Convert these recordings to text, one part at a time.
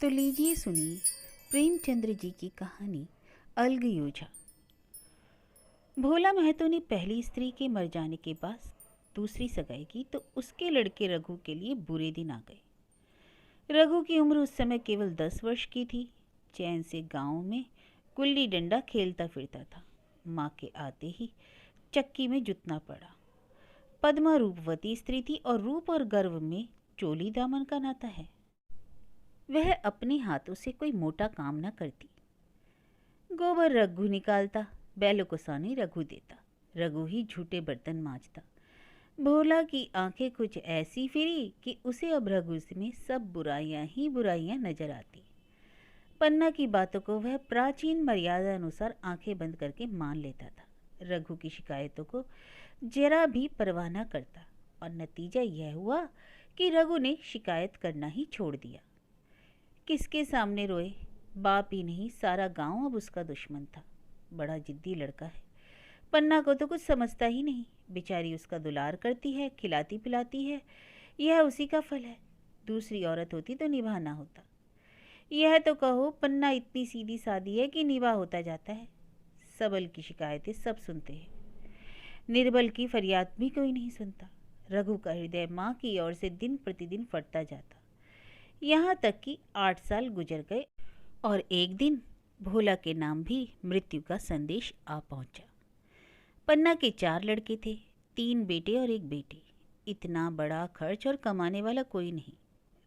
तो लीजिए सुनिए प्रेमचंद्र जी की कहानी अलग योझा। भोला महतो ने पहली स्त्री के मर जाने के बाद दूसरी सगाई की तो उसके लड़के रघु के लिए बुरे दिन आ गए। रघु की उम्र उस समय केवल 10 वर्ष की थी। चैन से गांव में गुल्ली डंडा खेलता फिरता था। माँ के आते ही चक्की में जुतना पड़ा। पद्मा रूपवती स्त्री थी और रूप और गर्व में चोली दामन का नाता है। वह अपने हाथों से कोई मोटा काम न करती। गोबर रघु निकालता, बैलों को सानी रघु देता, रघु ही झूठे बर्तन मांजता। भोला की आंखें कुछ ऐसी फिरी कि उसे अब रघु में सब बुराइयां ही बुराइयां नजर आती। पन्ना की बातों को वह प्राचीन मर्यादा अनुसार आंखें बंद करके मान लेता था। रघु की शिकायतों को जरा भी परवाह न करता और नतीजा यह हुआ कि रघु ने शिकायत करना ही छोड़ दिया। किसके सामने रोए? बाप ही नहीं, सारा गांव अब उसका दुश्मन था। बड़ा जिद्दी लड़का है। पन्ना को तो कुछ समझता ही नहीं। बेचारी उसका दुलार करती है, खिलाती पिलाती है। यह उसी का फल है। दूसरी औरत होती तो निभाना होता। यह तो कहो पन्ना इतनी सीधी सादी है कि निभा होता जाता है। सबल की शिकायतें सब सुनते हैं, निर्बल की फरियाद भी कोई नहीं सुनता। रघु का हृदय माँ की ओर से दिन प्रतिदिन फटता जाता। यहाँ तक कि 8 साल गुजर गए और एक दिन भोला के नाम भी मृत्यु का संदेश आ पहुंचा। पन्ना के 4 लड़के थे, 3 बेटे और 1 बेटी। इतना बड़ा खर्च और कमाने वाला कोई नहीं।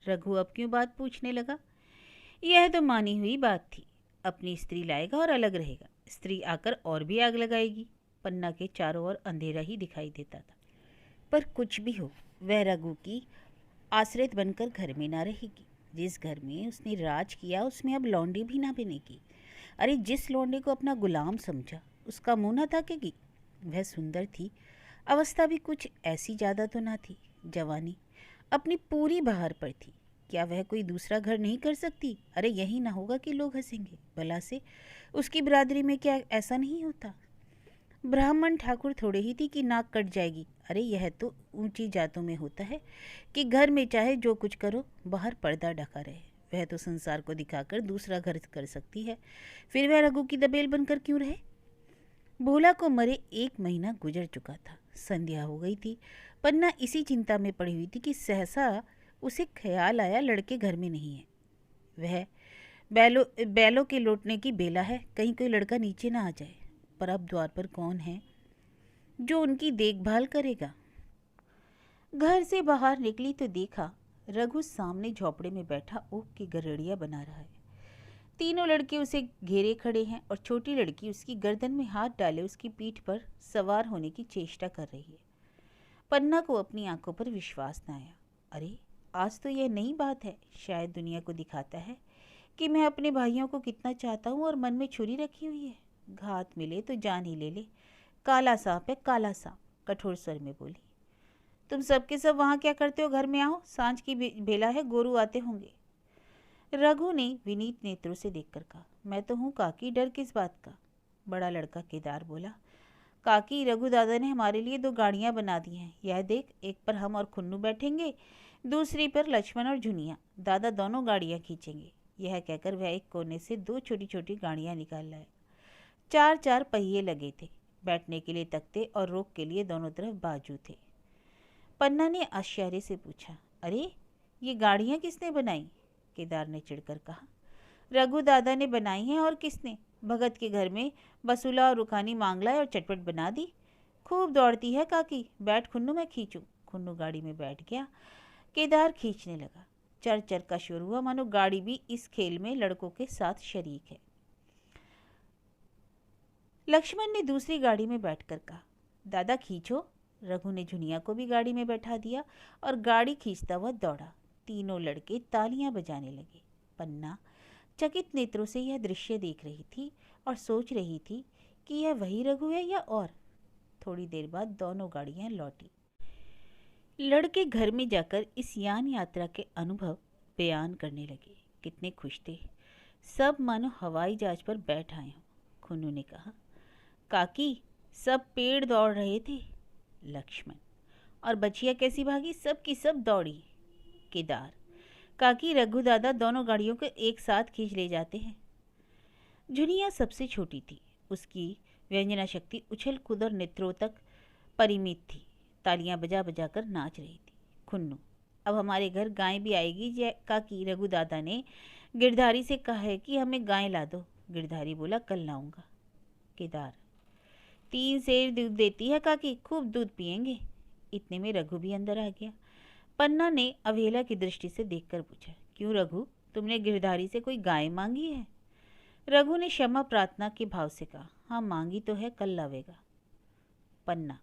रघु अब क्यों बात पूछने लगा? यह तो मानी हुई बात थी। अपनी स्त्री लाएगा और अलग रहेगा। स्त्री आकर और भी आग लगाएगी। पन्ना के चारों ओर अंधेरा ही दिखाई देता था। पर कुछ भी हो, वह रघु की आश्रित बनकर घर में ना रहेगी। जिस घर में उसने राज किया उसमें अब लौंडी भी ना बनेगी। अरे जिस लौंडे को अपना गुलाम समझा उसका मुंह ना ताकेगी। वह सुंदर थी, अवस्था भी कुछ ऐसी ज़्यादा तो ना थी। जवानी अपनी पूरी बहार पर थी। क्या वह कोई दूसरा घर नहीं कर सकती? अरे यही ना होगा कि लोग हंसेंगे। भला से उसकी बिरादरी में क्या ऐसा नहीं होता? ब्राह्मण ठाकुर थोड़े ही थी कि नाक कट जाएगी। अरे यह तो ऊंची जातों में होता है कि घर में चाहे जो कुछ करो बाहर पर्दा ढका रहे। वह तो संसार को दिखाकर दूसरा घर कर सकती है। फिर वह रघु की दबेल बनकर क्यों रहे? भोला को मरे 1 महीना गुजर चुका था। संध्या हो गई थी। पन्ना इसी चिंता में पड़ी हुई थी कि सहसा उसे ख्याल आया लड़के घर में नहीं है। वह बैलों के लौटने की बेला है, कहीं कोई लड़का नीचे ना आ जाए। पर अब द्वार पर कौन है जो उनकी देखभाल करेगा? घर से बाहर निकली तो देखा रघु सामने झोपड़े में बैठा ऊख की गरड़िया बना रहा है। तीनों लड़के उसे घेरे खड़े हैं और छोटी लड़की उसकी गर्दन में हाथ डाले उसकी पीठ पर सवार होने की चेष्टा कर रही है। पन्ना को अपनी आंखों पर विश्वास न आया। अरे आज तो यह नई बात है। शायद दुनिया को दिखाता है कि मैं अपने भाइयों को कितना चाहता हूँ और मन में छुरी रखी हुई है। घात मिले तो जान ही ले ले। काला सांप है, काला सांप, कठोर स्वर में बोली। तुम सबके सब वहाँ क्या करते हो? घर में आओ, सांझ की बेला है, गोरू आते होंगे। रघु ने विनीत नेत्रों से देखकर कहा, मैं तो हूँ काकी, डर किस बात का? बड़ा लड़का केदार बोला, काकी रघु दादा ने हमारे लिए 2 गाड़ियाँ बना दी हैं। यह देख, एक पर हम और खुन्नू बैठेंगे, दूसरी पर लक्ष्मण और झुनिया। दादा दोनों गाड़ियाँ खींचेंगे। यह कहकर वह एक कोने से 2 छोटी छोटी गाड़ियाँ निकाल लाए। 4 पहिए लगे थे। बैठने के लिए तख्ते और रोक के लिए दोनों तरफ बाजू थे। पन्ना ने आश्चर्य से पूछा, अरे ये गाड़ियाँ किसने बनाई? केदार ने चिढ़कर कहा, रघु दादा ने बनाई हैं। और किसने? भगत के घर में बसुला और रुखानी मांग लाए और चटपट बना दी। खूब दौड़ती है काकी, बैठ खुन्नू, मैं खींचूं। खुन्नू गाड़ी में बैठ गया। केदार खींचने लगा। चर चर का शोर हुआ, मानो गाड़ी भी इस खेल में लड़कों के साथ शरीक है। लक्ष्मण ने दूसरी गाड़ी में बैठकर कहा, दादा खींचो। रघु ने झुनिया को भी गाड़ी में बैठा दिया और गाड़ी खींचता हुआ दौड़ा। तीनों लड़के तालियां बजाने लगे। पन्ना चकित नेत्रों से यह दृश्य देख रही थी और सोच रही थी कि यह वही रघु है या और। थोड़ी देर बाद दोनों गाड़ियां लौटी। लड़के घर में जाकर इस यान यात्रा के अनुभव बयान करने लगे। कितने खुश थे, सब मानो हवाई जहाज पर बैठ आए हों। खुन्नू ने कहा, काकी सब पेड़ दौड़ रहे थे। लक्ष्मण, और बछिया कैसी भागी? सब की सब दौड़ी। केदार, काकी रघु दादा दोनों गाड़ियों को एक साथ खींच ले जाते हैं। झुनिया सबसे छोटी थी। उसकी व्यंजना शक्ति उछल कूद और नेत्रों तक परिमित थी। तालियां बजा बजा कर नाच रही थी। खुन्नू, अब हमारे घर गाय भी आएगी जय काकी। रघु दादा ने गिरधारी से कहा है कि हमें गाय ला दो। गिरधारी बोला, कल लाऊंगा। केदार, 3 सेर दूध देती है काकी, खूब दूध पिएंगे। इतने में रघु भी अंदर आ गया। पन्ना ने अवहेला की दृष्टि से देखकर पूछा, क्यों रघु, तुमने गिरधारी से कोई गाय मांगी है? रघु ने क्षमा प्रार्थना के भाव से कहा, हाँ मांगी तो है, कल लावेगा। पन्ना,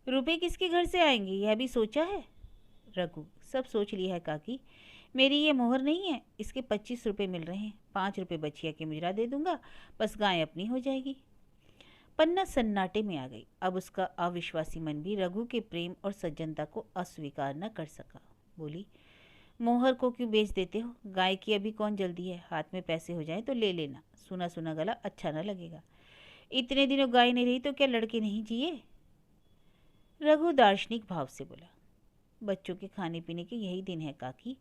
रुपए किसके घर से आएंगे यह भी सोचा है? रघु, सब सोच लिया है काकी। मेरी ये मोहर नहीं है, इसके 25 रुपये मिल रहे हैं। 5 रुपये बचिया के मुजरा दे दूंगा, बस गाय अपनी हो जाएगी। पन्ना सन्नाटे में आ गई। अब उसका अविश्वासी मन भी रघु के प्रेम और सज्जनता को अस्वीकार न कर सका। बोली, मोहर को क्यों बेच देते हो? गाय की अभी कौन जल्दी है, हाथ में पैसे हो जाए तो ले लेना। सुना सुना गला अच्छा न लगेगा। इतने दिनों गाय नहीं रही तो क्या लड़के नहीं जिए? रघु दार्शनिक भाव से बोला, बच्चों के खाने पीने के यही दिन है काकी।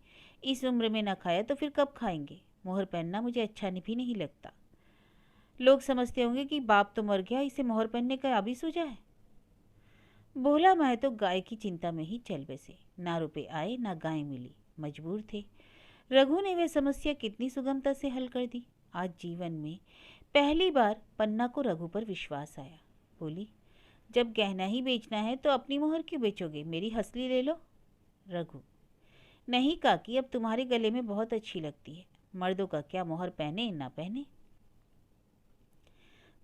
इस उम्र में न खाया तो फिर कब खाएंगे? मोहर पहनना मुझे अच्छा भी नहीं लगता। लोग समझते होंगे कि बाप तो मर गया, इसे मोहर पहनने का अभी सूझा है। बोला, मैं तो गाय की चिंता में ही चल बसे। ना रुपए आए ना गाय मिली, मजबूर थे। रघु ने वह समस्या कितनी सुगमता से हल कर दी। आज जीवन में पहली बार पन्ना को रघु पर विश्वास आया। बोली, जब गहना ही बेचना है तो अपनी मोहर क्यों बेचोगे, मेरी हंसली ले लो। रघु, नहीं काकी, अब तुम्हारे गले में बहुत अच्छी लगती है। मर्दों का क्या, मोहर पहने ना पहने।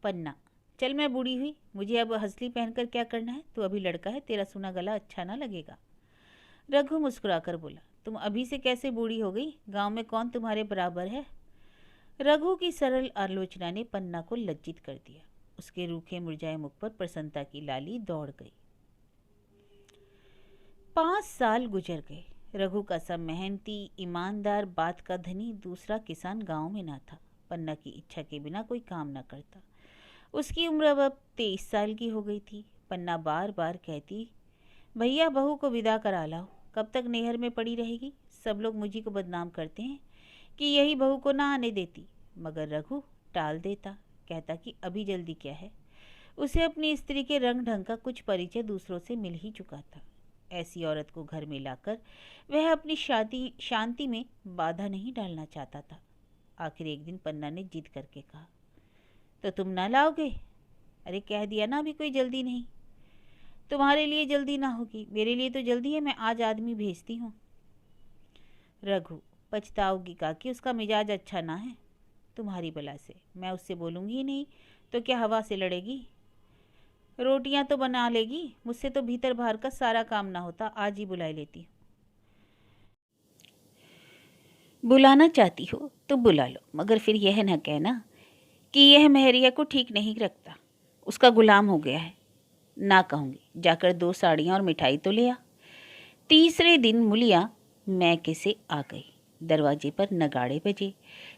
पन्ना, चल मैं बूढ़ी हुई, मुझे अब हंसली पहनकर क्या करना है? तू अभी लड़का है, तेरा सुना गला अच्छा ना लगेगा। रघु मुस्कुराकर बोला, तुम अभी से कैसे बूढ़ी हो गई? गांव में कौन तुम्हारे बराबर है? रघु की सरल आलोचना ने पन्ना को लज्जित कर दिया। उसके रूखे मुरझाए मुख पर प्रसन्नता की लाली दौड़ गई। 5 साल गुजर गए। रघु का सब मेहनती, ईमानदार, बात का धनी दूसरा किसान गांव में ना था। पन्ना की इच्छा के बिना कोई काम न करता। उसकी उम्र अब 23 साल की हो गई थी। पन्ना बार बार कहती, भैया बहू को विदा करा लाओ, कब तक नैहर में पड़ी रहेगी? सब लोग मुझी को बदनाम करते हैं कि यही बहू को ना आने देती। मगर रघु टाल देता, कहता कि अभी जल्दी क्या है। उसे अपनी स्त्री के रंग ढंग का कुछ परिचय दूसरों से मिल ही चुका था। ऐसी औरत को घर में लाकर वह अपनी शांति में बाधा नहीं डालना चाहता था। आखिर एक दिन पन्ना ने जिद करके कहा, तो तुम ना लाओगे? अरे कह दिया ना, अभी कोई जल्दी नहीं। तुम्हारे लिए जल्दी ना होगी, मेरे लिए तो जल्दी है, मैं आज आदमी भेजती हूँ। रघु, पछताओगी काकी, उसका मिजाज अच्छा ना है। तुम्हारी बला से मैं उससे बोलूँगी ही नहीं तो क्या हवा से लड़ेगी? रोटियां तो बना लेगी, मुझसे तो भीतर बाहर का सारा काम ना होता। आज ही बुला लेती हूँ। बुलाना चाहती हो तो बुला लो, मगर फिर यह ना कहना कि यह मेहरिया को ठीक नहीं रखता, उसका गुलाम हो गया है। ना कहूँगी, जाकर 2 साड़ियाँ और मिठाई तो ले आ। तीसरे दिन मुलिया मैके से आ गई। दरवाजे पर नगाड़े बजे,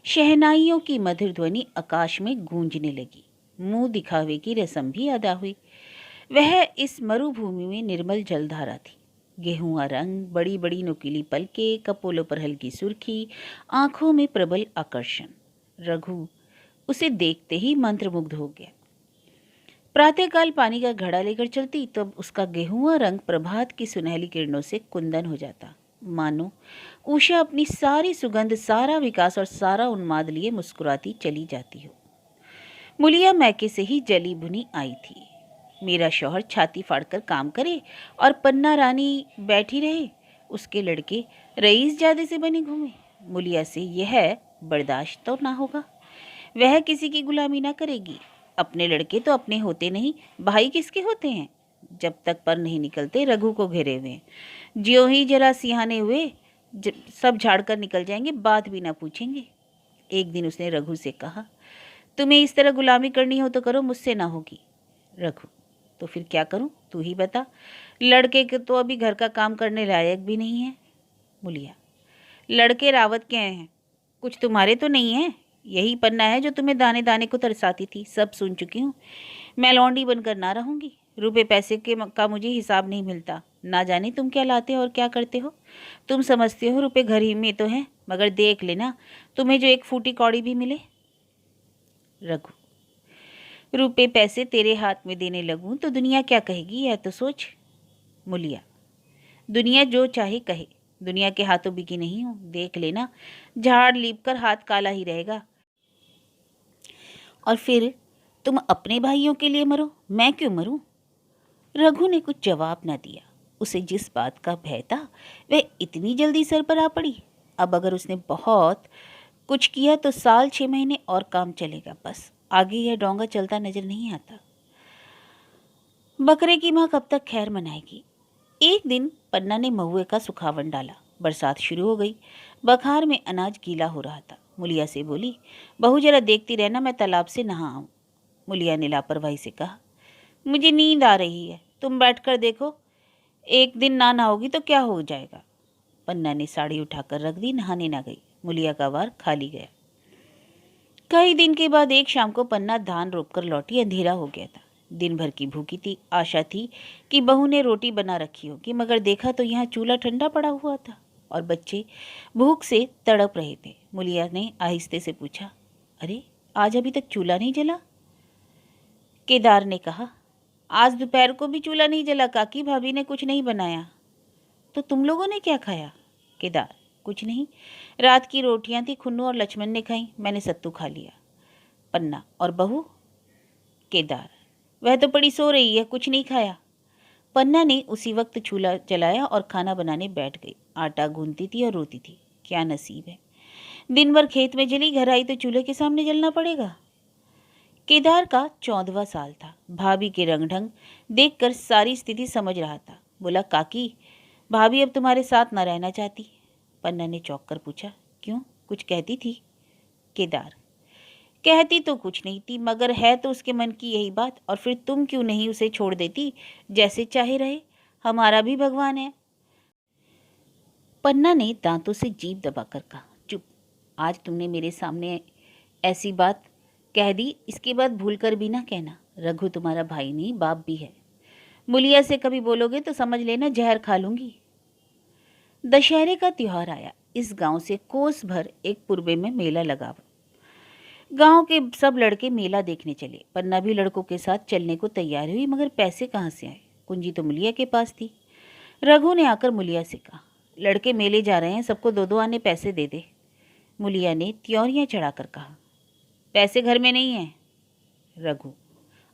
शहनाइयों की मधुर ध्वनि आकाश में गूंजने लगी। मुंह दिखावे की रस्म भी अदा हुई। वह इस मरुभूमि में निर्मल जलधारा थी। गेहुआ रंग, बड़ी बड़ी नुकीली पलके, कपोलों पर हल्की सुर्खी, आंखों में प्रबल आकर्षण। रघु उसे देखते ही मंत्रमुग्ध हो गया। प्रातःकाल पानी का घड़ा लेकर चलती तब उसका गेहुआ रंग प्रभात की सुनहली किरणों से कुंदन हो जाता। मानो उषा अपनी सारी सुगंध, सारा विकास और सारा उन्माद लिए मुस्कुराती चली जाती हो। मुलिया मैके से ही जली भुनी आई थी। मेरा शौहर छाती फाड़कर काम करे और पन्ना रानी बैठी रहे, उसके लड़के रईस जादे से बने घूमे। मुलिया से यह बर्दाश्त तो ना होगा। वह किसी की गुलामी ना करेगी। अपने लड़के तो अपने होते नहीं, भाई किसके होते हैं? जब तक पर नहीं निकलते रघु को घेरे हुए, ज्यों ही जरा सिहाने हुए सब झाड़ कर निकल जाएंगे, बात भी ना पूछेंगे। एक दिन उसने रघु से कहा, तुम्हें इस तरह गुलामी करनी हो तो करो, मुझसे ना होगी। रघु, तो फिर क्या करूं, तू ही बता। लड़के के तो अभी घर का काम करने लायक भी नहीं है। मुलिया, लड़के रावत के हैं, कुछ तुम्हारे तो नहीं है। यही पन्ना है जो तुम्हें दाने दाने को तरसाती थी, सब सुन चुकी हूँ। मैं लौंडी बनकर ना रहूंगी। रुपए पैसे के का मुझे हिसाब नहीं मिलता। ना जाने तुम क्या लाते हो और क्या करते हो। तुम समझते हो रुपए घर ही में तो हैं, मगर देख लेना तुम्हें जो एक फूटी कौड़ी भी मिले। रघु, रुपए पैसे तेरे हाथ में देने लगूं तो दुनिया क्या कहेगी, यह तो सोच। मुलिया, दुनिया जो चाहे कहे, दुनिया के हाथों बिकी नहीं हूं, देख लेना झाड़ लीप कर हाथ काला ही रहेगा। और फिर तुम अपने भाइयों के लिए मरो, मैं क्यों मरूं। रघु ने कुछ जवाब न दिया। उसे जिस बात का भय था वह इतनी जल्दी सर पर आ पड़ी। अब अगर उसने बहुत कुछ किया तो साल 6 महीने और काम चलेगा, बस आगे यह डोंगा चलता नजर नहीं आता। बकरे की माँ कब तक खैर मनाएगी। एक दिन पन्ना ने महुए का सुखावन डाला। बरसात शुरू हो गई। बखार में अनाज गीला हो रहा था। मुलिया से बोली, बहू जरा देखती रहना, मैं तालाब से नहा आऊं। मुलिया ने लापरवाही से कहा, मुझे नींद आ रही है, तुम बैठकर देखो, एक दिन ना नहाओगी तो क्या हो जाएगा। पन्ना ने साड़ी उठाकर रख दी, नहाने ना गई। मुलिया का वार खाली गया। कई दिन के बाद एक शाम को पन्ना धान रोपकर लौटी। अंधेरा हो गया था। दिन भर की भूखी थी। आशा थी कि बहू ने रोटी बना रखी होगी, मगर देखा तो यहाँ चूल्हा ठंडा पड़ा हुआ था और बच्चे भूख से तड़प रहे थे। मुलिया ने आहिस्ते से पूछा, अरे आज अभी तक चूल्हा नहीं जला। केदार ने कहा, आज दोपहर को भी चूल्हा नहीं जला काकी, भाभी ने कुछ नहीं बनाया। तो तुम लोगों ने क्या खाया। केदार, कुछ नहीं, रात की रोटियां थी, खुन्नू और लक्ष्मण ने खाई, मैंने सत्तू खा लिया। पन्ना, और बहू। केदार, वह तो पड़ी सो रही है, कुछ नहीं खाया। पन्ना ने उसी वक्त चूल्हा जलाया और खाना बनाने बैठ गई। आटा गूंथती थी और रोती थी। क्या नसीब है, दिन भर खेत में जली, घर आई तो चूल्हे के सामने जलना पड़ेगा। केदार का 14वां साल था। भाभी के रंग ढंग देखकर सारी स्थिति समझ रहा था। बोला, काकी भाभी अब तुम्हारे साथ न रहना चाहती। पन्ना ने चौंक कर पूछा, क्यों, कुछ कहती थी। केदार, कहती तो कुछ नहीं थी, मगर है तो उसके मन की यही बात, और फिर तुम क्यों नहीं उसे छोड़ देती, जैसे चाहे रहे, हमारा भी भगवान है। पन्ना ने दांतों से जीभ दबाकर कहा, चुप, आज तुमने मेरे सामने ऐसी बात कह दी, इसके बाद भूल कर भी ना कहना। रघु तुम्हारा भाई नहीं, बाप भी है। मुलिया से कभी बोलोगे तो समझ लेना जहर खा लूंगी। दशहरे का त्योहार आया। इस गांव से कोस भर एक पूर्वे में मेला लगा। गांव के सब लड़के मेला देखने चले। पन्ना भी लड़कों के साथ चलने को तैयार हुई, मगर पैसे कहाँ से आए। कुंजी तो मुलिया के पास थी। रघु ने आकर मुलिया से कहा, लड़के मेले जा रहे हैं, सबको 2-2 आने पैसे दे दे। मुलिया ने त्योरियां चढ़ाकर कहा, पैसे घर में नहीं है। रघु,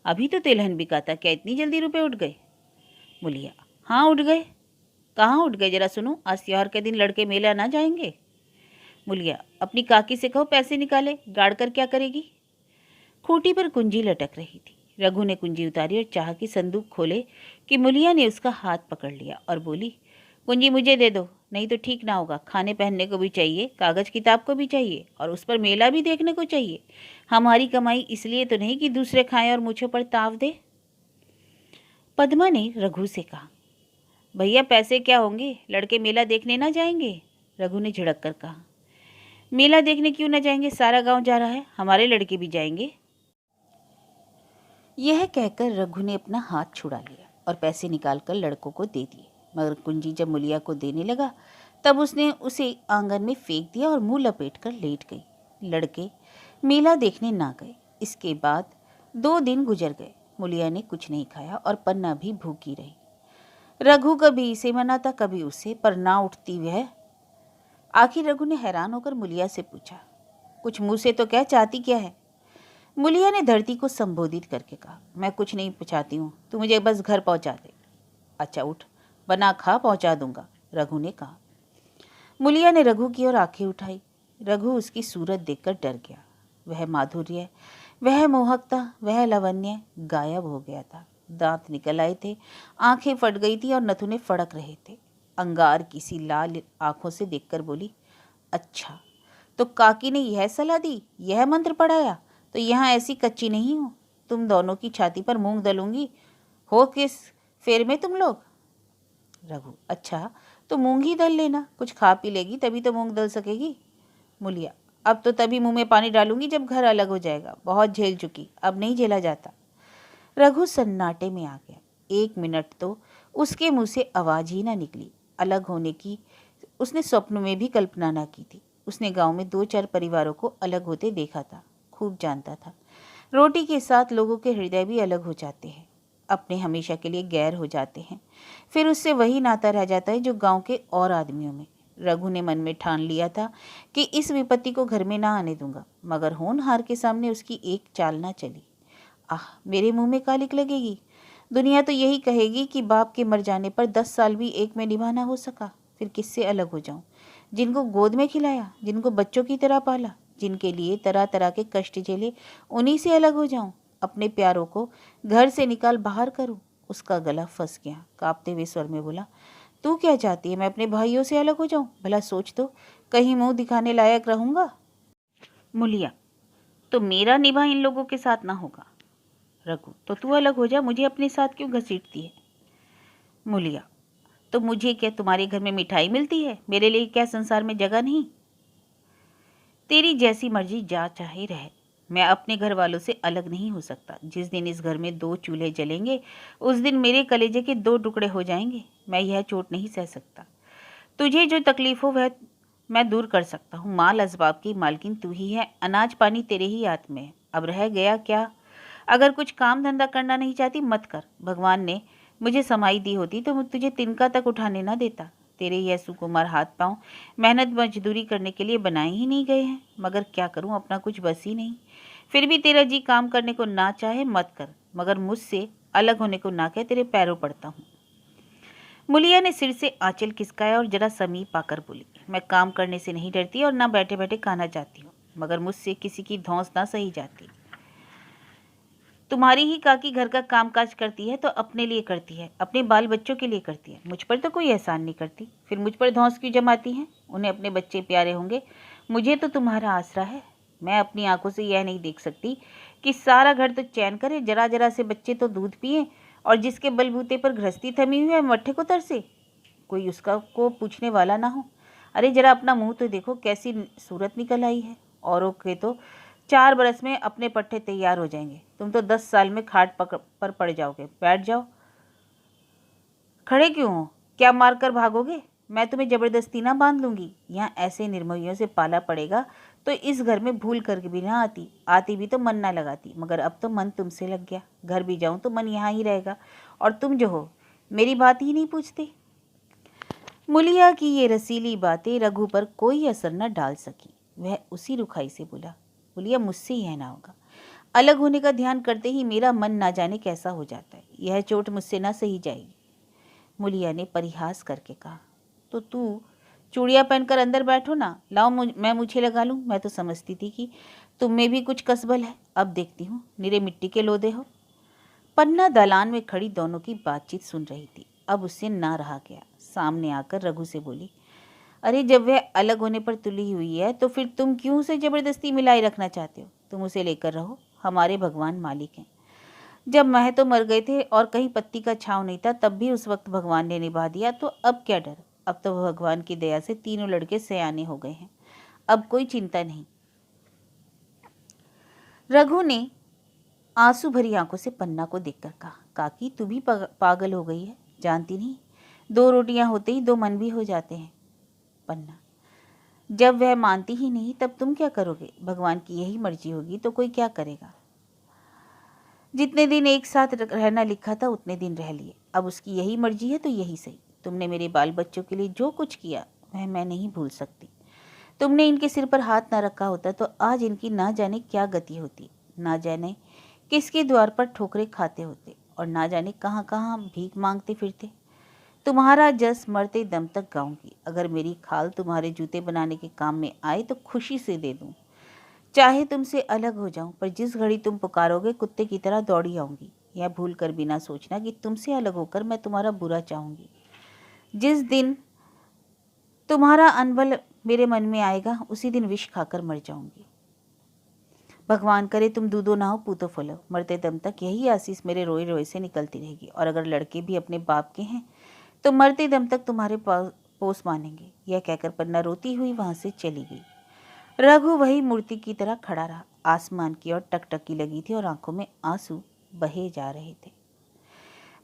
अभी तो तिलहन बिका था, क्या इतनी जल्दी रुपए उठ गए। मुलिया, हाँ उठ गए। कहाँ उठ गए, जरा सुनो, आज त्योहार के दिन लड़के मेला ना जाएंगे। मुलिया, अपनी काकी से कहो पैसे निकाले, गाड़ कर क्या करेगी। खूंटी पर कुंजी लटक रही थी। रघु ने कुंजी उतारी और चाह की संदूक खोले कि मुलिया ने उसका हाथ पकड़ लिया और बोली, कुंजी मुझे दे दो, नहीं तो ठीक ना होगा, खाने पहनने को भी चाहिए, कागज किताब को भी चाहिए, और उस पर मेला भी देखने को चाहिए। हमारी कमाई इसलिए तो नहीं कि दूसरे खाएं और मुझे पर ताव दे। पद्मा ने रघु से कहा, भैया पैसे क्या होंगे, लड़के मेला देखने ना जाएंगे। रघु ने झिड़क कर कहा, मेला देखने क्यों ना जाएंगे, सारा गांव जा रहा है, हमारे लड़के भी जाएंगे। यह कहकर रघु ने अपना हाथ छुड़ा लिया और पैसे निकालकर लड़कों को दे दिए। मगर कुंजी जब मुलिया को देने लगा तब उसने उसे आंगन में फेंक दिया और मुंह लपेट कर लेट गई। लड़के मेला देखने ना गए। इसके बाद 2 दिन गुजर गए। मुलिया ने कुछ नहीं खाया और पन्ना भी भूखी रही। रघु कभी इसे मनाता कभी उसे, पर ना उठती वह। आखिर रघु ने हैरान होकर मुलिया से पूछा, कुछ मुंह से तो क्या, चाहती क्या है। मुलिया ने धरती को संबोधित करके कहा, मैं कुछ नहीं चाहती हूँ, तू मुझे बस घर पहुँचा दे। अच्छा उठ, बना खा, पहुँचा दूंगा, रघु ने कहा। मुलिया ने रघु की ओर आंखें उठाई। रघु उसकी सूरत देखकर डर गया। वह माधुर्य, वह मोहकता, वह लावण्य गायब हो गया था। दांत निकल आए थे, आंखें फट गई थी और नथुने फड़क रहे थे। अंगार किसी लाल आंखों से देखकर बोली, अच्छा तो काकी ने यह सलाह दी, यह मंत्र पढ़ाया, तो यहाँ ऐसी कच्ची नहीं हो, तुम दोनों की छाती पर मूंग दलूंगी। हो किस फेर में तुम लोग। रघु, अच्छा तो मूंग ही दल लेना, कुछ खा पी लेगी तभी तो मूंग दल सकेगी। मुलिया, अब तो तभी मुंह में पानी डालूंगी जब घर अलग हो जाएगा, बहुत झेल चुकी, अब नहीं झेला जाता। रघु सन्नाटे में आ गया। 1 मिनट तो उसके मुंह से आवाज़ ही ना निकली। अलग होने की उसने स्वप्न में भी कल्पना ना की थी। उसने गांव में 2-4 परिवारों को अलग होते देखा था, खूब जानता था। रोटी के साथ लोगों के हृदय भी अलग हो जाते हैं, अपने हमेशा के लिए गैर हो जाते हैं। फिर उससे वही नाता रह जाता है जो गांव के और आदमियों में। रघु ने मन में ठान लिया था कि इस विपत्ति को घर में ना आने दूंगा, मगर होनहार के सामने उसकी एक चाल ना चली। आह, मेरे मुंह में कालिक लगेगी। दुनिया तो यही कहेगी कि बाप के मर जाने पर 10 साल भी एक में निभा ना हो सका। फिर किससे अलग हो जाऊं? जिनको गोद में खिलाया, जिनको बच्चों की तरह पाला, जिनके लिए तरह तरह के कष्ट झेले, उन्हीं से अलग हो जाऊं? अपने प्यारों को घर से निकाल बाहर करूं? उसका गला फंस गया। कांपते हुए स्वर में बोला, तू क्या चाहती है? मैं अपने भाइयों से अलग हो जाऊं? भला सोच तो, कहीं मुंह दिखाने लायक रहूंगा? मुलिया, तो मेरा निभा इन लोगों के साथ ना होगा। रघु, तो तू अलग हो जा, मुझे अपने साथ क्यों घसीटती है? मुलिया, तो मुझे क्या तुम्हारे घर में मिठाई मिलती है? मेरे लिए क्या संसार में जगह नहीं? तेरी जैसी मर्जी, जा चाहे रहे। मैं अपने घर वालों से अलग नहीं हो सकता। जिस दिन इस घर में 2 चूल्हे जलेंगे, उस दिन मेरे कलेजे के 2 टुकड़े हो जाएंगे। मैं यह चोट नहीं सह सकता। तुझे जो तकलीफ हो वह मैं दूर कर सकता हूँ। माल असबाब की मालकिन तू ही है, अनाज पानी तेरे ही हाथ में है। अब रह गया क्या? अगर कुछ काम धंधा करना नहीं चाहती मत कर। भगवान ने मुझे समाई दी होती तो तुझे तिनका तक उठाने ना देता। तेरे यह सुकुमार हाथ पांव मेहनत मजदूरी करने के लिए बनाए ही नहीं गए हैं। मगर क्या करूं, अपना कुछ बस ही नहीं। फिर भी तेरा जी काम करने को ना चाहे मत कर, मगर मुझसे अलग होने को ना कहे, तेरे पैरों पड़ता हूँ। मुलिया ने सिर से आंचल खिसकाया और जरा समीप आकर बोली, मैं काम करने से नहीं डरती और ना बैठे बैठे खाना चाहती हूँ, मगर मुझसे किसी की धौंस ना सही जाती। तुम्हारी ही काकी घर का कामकाज करती है तो अपने लिए करती है, अपने बाल बच्चों के लिए करती है। मुझ पर तो कोई एहसान नहीं करती, फिर मुझ पर धौंस क्यों जमाती हैं? उन्हें अपने बच्चे प्यारे होंगे, मुझे तो तुम्हारा आसरा है। मैं अपनी आंखों से यह नहीं देख सकती कि सारा घर तो चैन करे, जरा जरा से बच्चे तो दूध पिए, और जिसके बलबूते पर गृहस्थी थमी हुई है मट्ठे को तरसे, कोई उसका को पूछने वाला ना हो। अरे जरा अपना मुंह तो देखो, कैसी सूरत निकल आई है। औरों के तो 4 बरस में अपने पट्टे तैयार हो जाएंगे, तुम तो 10 साल में खाट पर पड़ जाओगे। बैठ जाओ। खड़े क्यों हो? क्या मार कर भागोगे? मैं तुम्हें जबरदस्ती ना बांध लूंगी। यहाँ ऐसे निर्मोहियों से पाला पड़ेगा तो इस घर में भूल कर भी ना आती, आती भी तो मन ना लगाती। मगर अब तो मन तुमसे लग गया। घर भी जाऊं तो मन यहाँ ही रहेगा, और तुम जो हो मेरी बात ही नहीं पूछते। मुलिया की ये रसीली बातें रघु पर कोई असर न डाल सकी। वह उसी रुखाई से बोला, मुलिया, मुझसे यह ना होगा। अलग होने का ध्यान करते ही मेरा मन ना जाने कैसा हो जाता है। यह चोट मुझसे ना सही जाएगी। मुलिया ने परिहास करके कहा, तो तू चूड़ियाँ पहनकर अंदर बैठो ना, लाओ मैं मुझे लगा लूँ। मैं तो समझती थी कि तुम में भी कुछ कसबल है, अब देखती हूँ निरे मिट्टी के लोदे हो। पन्ना दालान में खड़ी दोनों की बातचीत सुन रही थी। अब उससे ना रहा गया, सामने आकर रघु से बोली, अरे जब वह अलग होने पर तुली हुई है तो फिर तुम क्यों उसे जबरदस्ती मिलाई रखना चाहते हो? तुम उसे लेकर रहो, हमारे भगवान मालिक हैं। जब महतो मर गए थे और कहीं पत्ती का छांव नहीं था, तब भी उस वक्त भगवान ने निभा दिया, तो अब क्या डर? अब तो भगवान की दया से तीनों लड़के सयाने हो गए हैं, अब कोई चिंता नहीं। रघु ने आंसू भरी आंखों से पन्ना को देखकर कहा, काकी तू भी पागल हो गई है, जानती नहीं? 2 रोटियां होते ही 2 मन भी हो जाते हैं। पन्ना, जब वह मानती ही नहीं तब तुम क्या करोगे? भगवान की यही मर्जी होगी तो कोई क्या करेगा। जितने दिन एक साथ रहना लिखा था उतने दिन रह लिए, अब उसकी यही मर्जी है तो यही सही। तुमने मेरे बाल बच्चों के लिए जो कुछ किया वह मैं नहीं भूल सकती। तुमने इनके सिर पर हाथ ना रखा होता तो आज इनकी ना जाने क्या गति होती, ना जाने किसके द्वार पर ठोकरें खाते होते, और ना जाने कहाँ कहाँ भीख मांगते फिरते। तुम्हारा जस मरते दम तक गाऊंगी। अगर मेरी खाल तुम्हारे जूते बनाने के काम में आए तो खुशी से दे दूं। चाहे तुमसे अलग हो जाऊं, पर जिस घड़ी तुम पुकारोगे कुत्ते की तरह दौड़ी आऊंगी। यह भूल कर भी ना सोचना कि तुमसे अलग होकर मैं तुम्हारा बुरा चाहूंगी। जिस दिन तुम्हारा अनबल मेरे मन में आएगा उसी दिन विष खाकर मर जाऊंगी। भगवान करे तुम दूधो ना हो पूतो फलो। मरते दम तक यही आशीष मेरे रोए रोए से निकलती रहेगी। और अगर लड़के भी अपने बाप के हैं तो मरते दम तक तुम्हारे पोस मानेंगे। यह कहकर पन्ना रोती हुई वहां से चली गई। रघु वही मूर्ति की तरह खड़ा रहा। आसमान की ओर टकटकी लगी थी और आंखों में आंसू बहे जा रहे थे।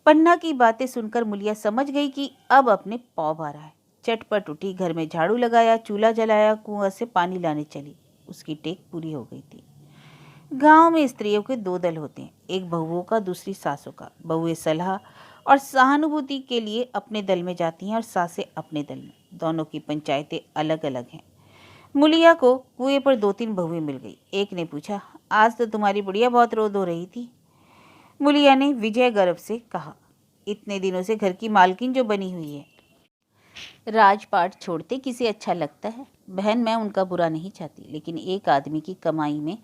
पन्ना की बातें सुनकर मुलिया समझ गई कि अब अपने पौ भा रहा है। चटपट उठी, घर में झाड़ू लगाया, चूल्हा जलाया, कुआं से पानी लाने चली। उसकी टेक पूरी हो गई थी। गांव में स्त्रियों के दो दल होते हैं, एक बहुओं का, दूसरी सासों का। बहुएं सलाह और सहानुभूति के लिए अपने दल में जाती हैं और सासें अपने दल में। दोनों की पंचायतें अलग अलग हैं। मुलिया को कुएं पर 2-3 बहुएं मिल गई। एक ने पूछा, आज तो तुम्हारी बुढ़िया बहुत रोद हो रही थी। मुलिया ने विजय गर्व से कहा, इतने दिनों से घर की मालकिन जो बनी हुई है, राजपाट छोड़ते किसे अच्छा लगता है। बहन, मैं उनका बुरा नहीं चाहती, लेकिन एक आदमी की कमाई में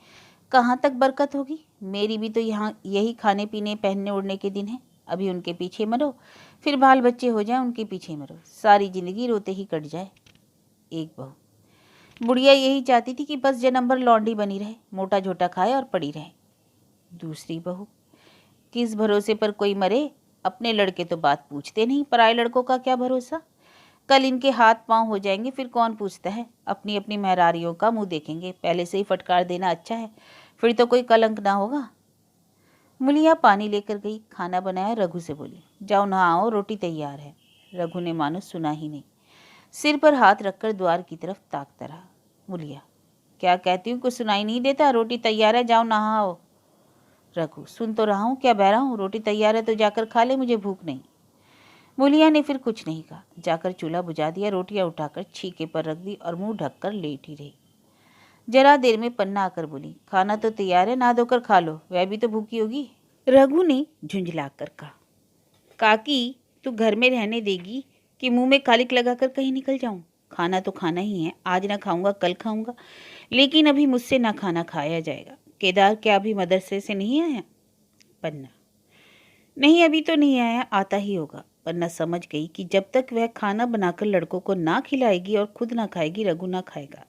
कहाँ तक बरकत होगी। मेरी भी तो यहाँ यही खाने पीने पहनने ओढ़ने के दिन है। अभी उनके पीछे मरो, फिर बाल बच्चे हो जाए, उनके पीछे मरो, सारी जिंदगी रोते ही कट जाए। एक बहू, बुढ़िया यही चाहती थी कि बस जन्म भर लौंडी बनी रहे, मोटा झोटा खाए और पड़ी रहे। दूसरी बहू, किस भरोसे पर कोई मरे। अपने लड़के तो बात पूछते नहीं, पराए लड़कों का क्या भरोसा। कल इनके हाथ पांव हो जाएंगे, फिर कौन पूछता है। अपनी अपनी मेहरारियों का मुंह देखेंगे। पहले से ही फटकार देना अच्छा है, फिर तो कोई कलंक ना होगा। मुलिया पानी लेकर गई, खाना बनाया, रघु से बोली, जाओ नहाओ, रोटी तैयार है। रघु ने मानो सुना ही नहीं, सिर पर हाथ रखकर द्वार की तरफ ताकता रहा। मुलिया, क्या कहती हूँ, कुछ सुनाई नहीं देता। रोटी तैयार है, जाओ नहाओ। रघु, सुन तो रहा हूँ, क्या बह रहा हूँ। रोटी तैयार है तो जाकर खा ले, मुझे भूख नहीं। मुलिया ने फिर कुछ नहीं कहा, जाकर चूल्हा बुझा दिया, रोटियां उठाकर छीके पर रख दी और मुंह ढककर लेटी रही। जरा देर में पन्ना आकर बोली, खाना तो तैयार है, नहा धोकर खा लो, वह भी तो भूखी होगी। रघु ने झुंझलाकर कहा, काकी, तू घर में रहने देगी कि मुंह में कालिक लगाकर कहीं निकल जाऊं। खाना तो खाना ही है, आज ना खाऊंगा कल खाऊंगा, लेकिन अभी मुझसे ना खाना खाया जाएगा। केदार क्या अभी मदरसे से नहीं आया। पन्ना, नहीं, अभी तो नहीं आया, आता ही होगा। पन्ना समझ गई कि जब तक वह खाना बनाकर लड़कों को ना खिलाएगी और खुद ना खाएगी, रघु ना खाएगा।